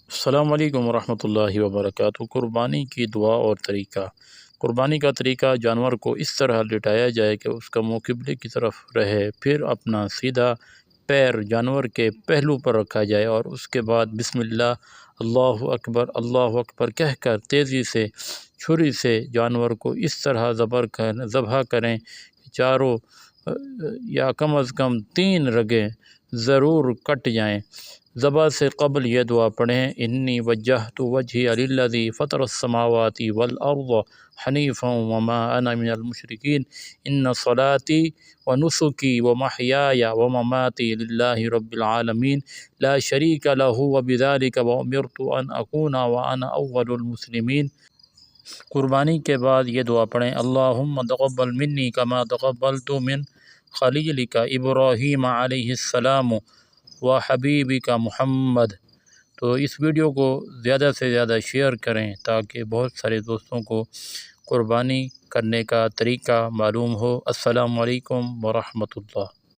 السلام علیکم ورحمۃ اللہ وبرکاتہ۔ قربانی کی دعا اور طریقہ۔ قربانی کا طریقہ: جانور کو اس طرح لٹایا جائے کہ اس کا منہ قبلے کی طرف رہے، پھر اپنا سیدھا پیر جانور کے پہلو پر رکھا جائے اور اس کے بعد بسم اللہ، اللہ اکبر کہہ کر تیزی سے چھری سے جانور کو اس طرح ذبح کریں کہ چاروں یا کم از کم 3 رگیں ضرور کٹ جائیں۔ ذبح سے قبل یہ دعا پڑھیں: انی وجہت وجہی للذی فطر السماوات والارض حنیفا وما انا من المشرکین ان صلاتی ونسکی ومحیای ومماتی للہ رب العالمین لا شریک لہ وبذلک امرت ان اکون وانا اول المسلمین۔ قربانی کے بعد یہ دعا پڑھیں: اللہم تقبل منی کما تقبلت من خلیلک ابراہیم علیہ السلام و حبیبک محمد۔ تو اس ویڈیو کو زیادہ سے زیادہ شیئر کریں تاکہ بہت سارے دوستوں کو قربانی کرنے کا طریقہ معلوم ہو۔ السلام علیکم ورحمۃ اللہ۔